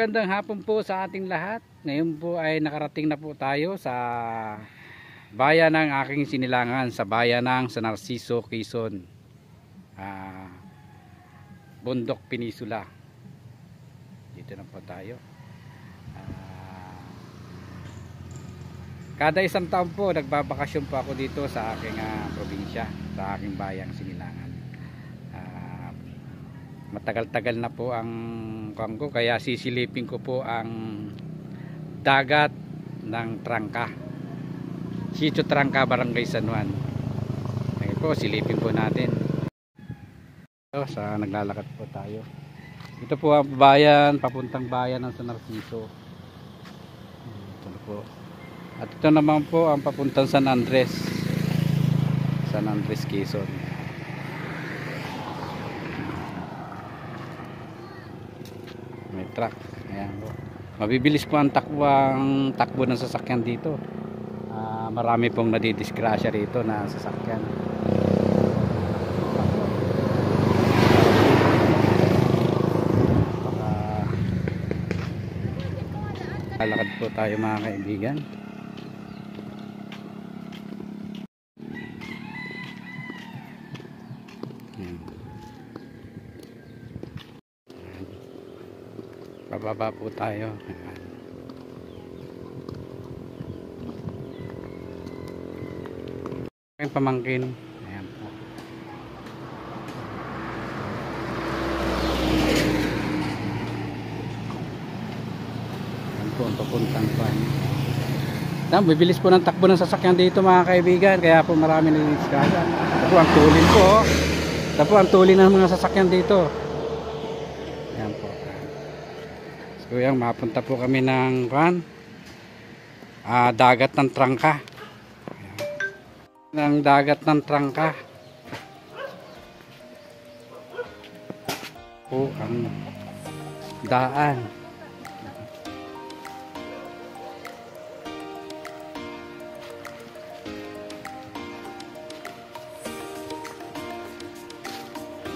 magandang hapon po sa ating lahat. Ngayon po ay nakarating na po tayo sa bayan ng aking sinilangan, sa bayan ng San Narciso, Quezon, Bundok Peninsula. Dito na po tayo. Kada isang taon po nagbabakasyon po ako dito sa aking probinsya, sa aking bayang sinilangan. Matagal-tagal na po ang kanggo, kaya sisilipin ko po ang dagat ng Trangka, Sitio Trangka, Barangay San Juan. Ngayon po silipin po natin. Sa naglalakad po tayo. Ito po ang bayan, papuntang bayan ng San Narciso. Ito na po. At ito naman po ang papuntang San Andres, Quezon. May truck. Ayan po. Mabibilis po ang takbo ng sasakyan dito. Marami pong nadidisgrasya rito na sasakyan. Lalakad po tayo mga kaibigan. Bababa po tayo. Aking pamangkin. Ayan po. Ayan po ang papuntang pan. Bibilis po ng takbo ng sasakyan dito mga kaibigan. Kaya po marami nililiskada. Ito po ang tulin po. Ito po ang tulin ng mga sasakyan dito. Ayan po. So yan, mapunta po kami ng dagat ng Trangka. Ng dagat ng Trangka po ang daan.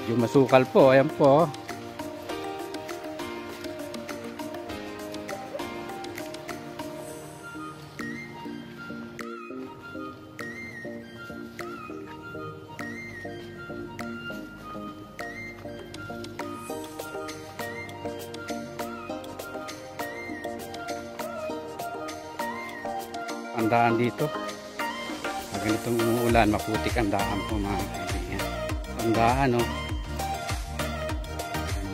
Yung masukal po, ayan po. Ang daan dito, pag ganitong umuulan, maputik ang daan po mga kaibigan. Ang daan, oh.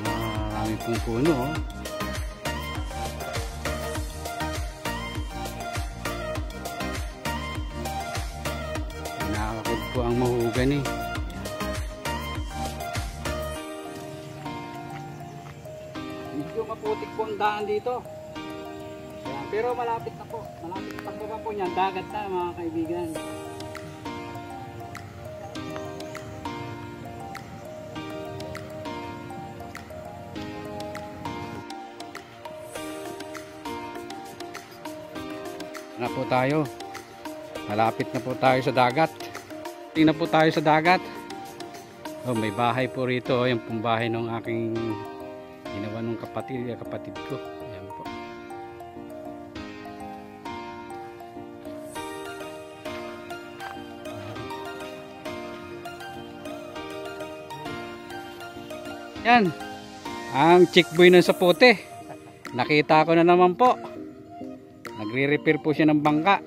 Marami pong puno, oh. Nakakapag po ang mahugan, eh. Medyo maputik po ang daan dito. Pero malapit na po. Malapit na pagbaba po niyan. Dagat na mga kaibigan. Na po tayo. Malapit na po tayo sa dagat. Tingnan na po tayo sa dagat. Oh, may bahay po rito. Yung pong bahay ng aking ginawa ng kapatid ko. Ayan po. Yan, ang chickboy ng Sapote. Nakita ko na naman po. Nagre-repair po siya ng bangka.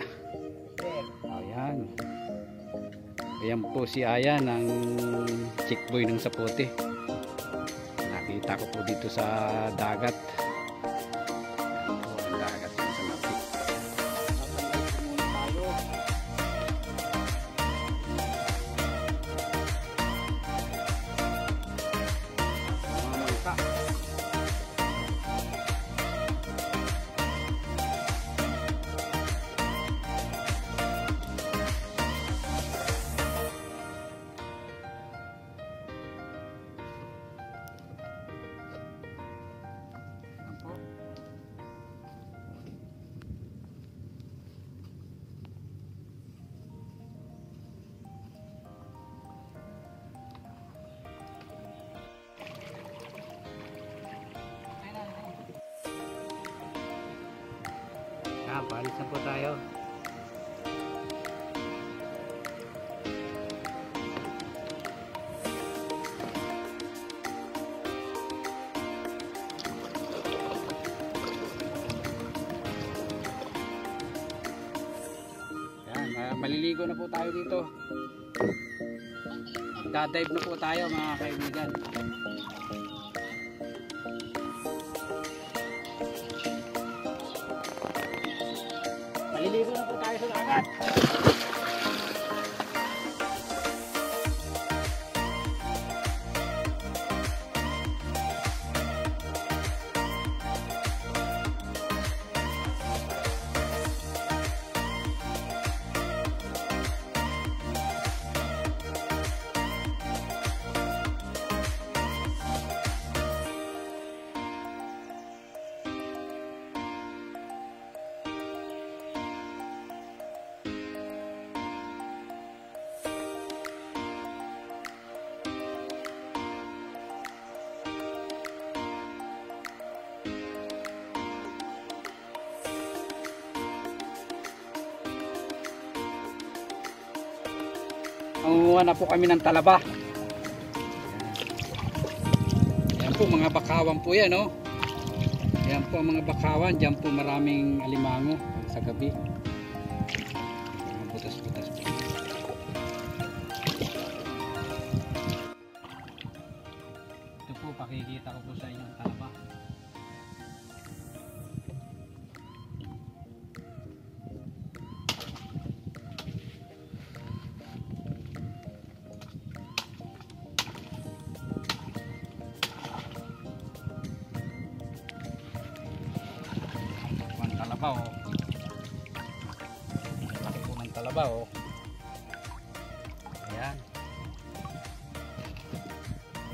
Ayan. Ayan po si Aya ng chickboy ng Sapote. Nakita ko po dito sa dagat. Ang dagat ng Sapote. Papalis na po tayo. Maliligo na po tayo dito. Dadive na po tayo mga kaibigan. Maliligo na po tayo sa dagat. Nangunguha na po kami ng talaba. Yan po mga bakawan po yan, oh. Yan po mga bakawan. Diyan po maraming alimango sa gabi. Mga butas-butas po. Ito po pakikita ko po sa inyo ang talaba. Talabaw, oh. Laki po ng talabaw, oh. Ayan.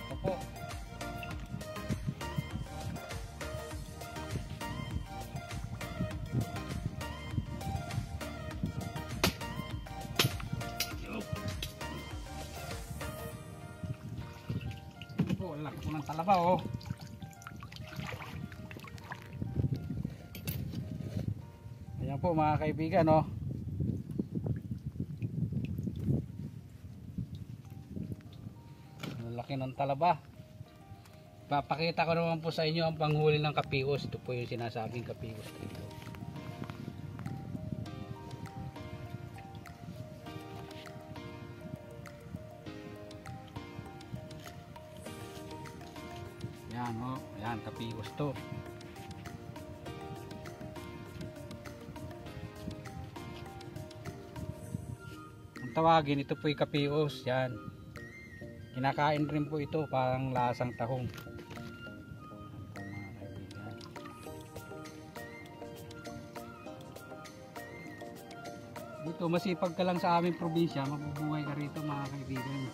Ito po. Ito po, laki po ng talabaw, oh. Ayan po mga kaibigan, oh. Laki ng talaba. Papakita ko naman po sa inyo ang panghuli ng kapios. Ito po yung sinasabing kapios dito. Ayan, oh. Ayan, kapios to. Tawagin ito po yung kapios. Yan, kinakain rin po ito, parang lasang tahong. Dito masipag ka lang sa aming probinsya, mabubuhay ka rito mga kaibigan.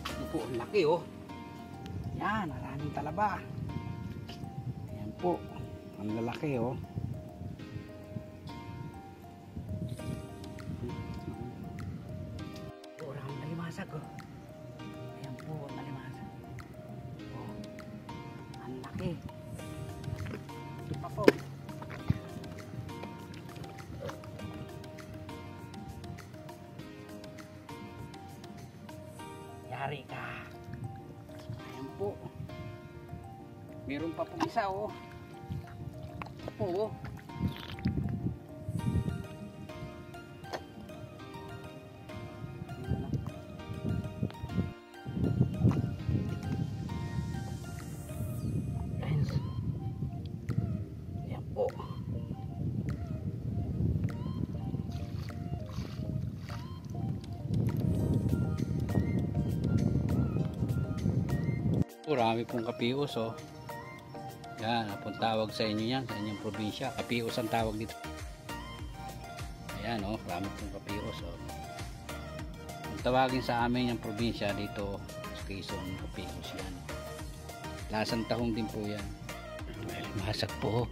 Ito po, ang laki, oh. Yan, maraming talaba. Ayan po, ang lalaki, oh. Maraming malimasag, oh. Ayan po, malimasag. Oh, ang laki. Ito pa po. Yari ka. Ayan po. Meron pa pong isa, oh. Ito po, oh. Ayan po. Marami pong kapios, oh. Yan, apong tawag sa inyo yan, sa inyong probinsya. Kapios ang tawag dito. Ayan, oh, marami pong kapios, oh. Kung tawagin sa amin yung probinsya dito sa Quezon, kapios yan. Lasang tahong din po yan. Masak po.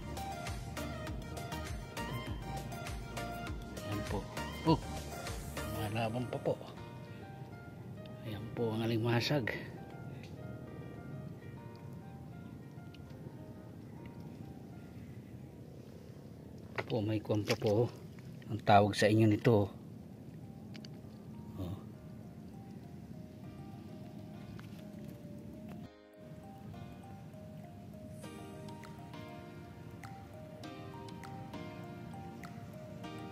Ayan po. Oh, malabang pa po. Ayan po ang alimasag. Po, may kuwan pa po. Ang tawag sa inyo nito. Oh.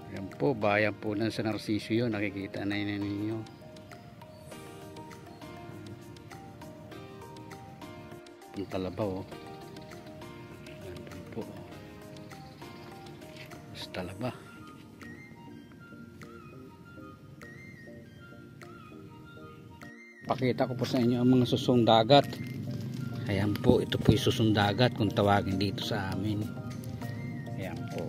Ayan po, bayan po ng San Narciso yun. Nakikita na yun ninyo. Ang Talabaw. Ayan po. Talaba. Pakita ko po sa inyo ang mga susong dagat. Ayan po, ito po yung susong dagat kung tawagin dito sa amin. Ayan po.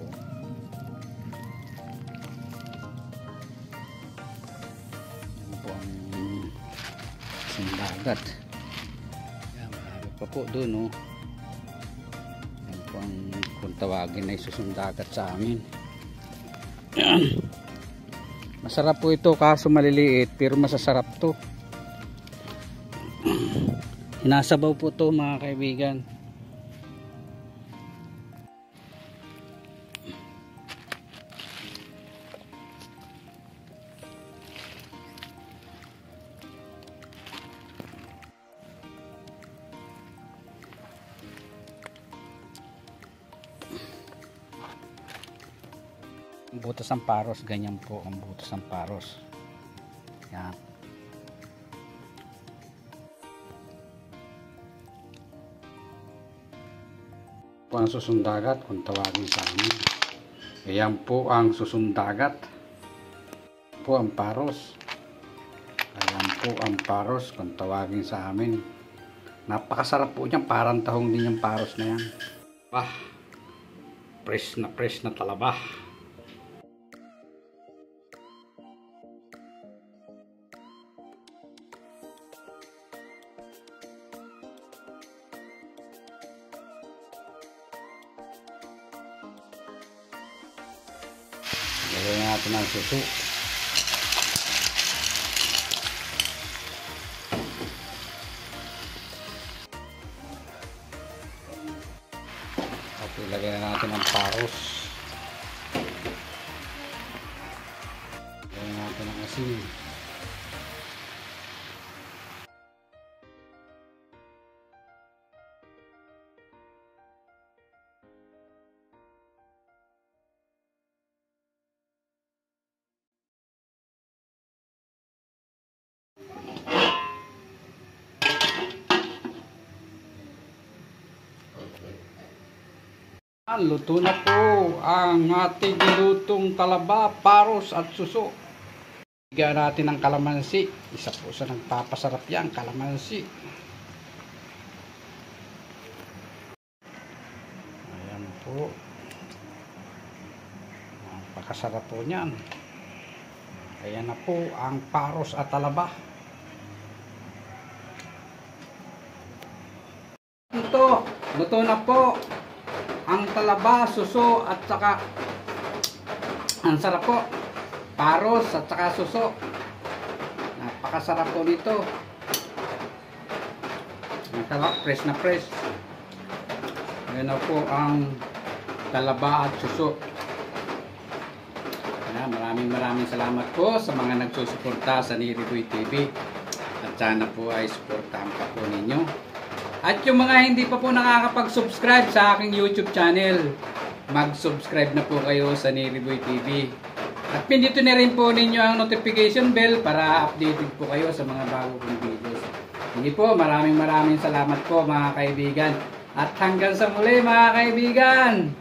Ayan po ang susong dagat. Ayan, marami pa po doon, oh. Ayan po ang kung tawagin ay susong dagat sa amin. Masarap po ito kaso maliliit pero masasarap to. Hinasabaw po to mga kaibigan. Butas ng paros, ganyan po ang butas ng paros. Yan. Po ang susundagat kung tawagin sa amin. Ayan po ang susundagat. Po ang paros. Ayan po ang paros kung tawagin sa amin. Napakasarap po niyan, parang tahong din yung paros na yan. Bah, fresh na talaba. Lagyan natin ang suso. At ilagyan natin ang paros. Lagyan natin ang asin. Luto na po ang ating nilutong talaba, paros at suso. Bigyan natin ng kalamansi. Isa po sa nagpapasarap yan, kalamansi. Ayan po. Napakasarap po niyan. Ayan na po ang paros at talaba. Ito, luto na po ang talaba, suso at saka ang sarap po, paros at saka suso. Napakasarap po nito. Masarap, fresh na fresh. Ayan na po ang talaba at suso. Maraming salamat po sa mga nagsusuporta sa Niriboy TV. At sana po ay suportahan pa po ninyo. At yung mga hindi pa po nakakapag-subscribe sa aking YouTube channel, mag-subscribe na po kayo sa Niriboy TV. At pindutin na rin po ninyo ang notification bell para updated po kayo sa mga bago kong videos. Hindi po, maraming salamat po mga kaibigan. At hanggang sa muli mga kaibigan!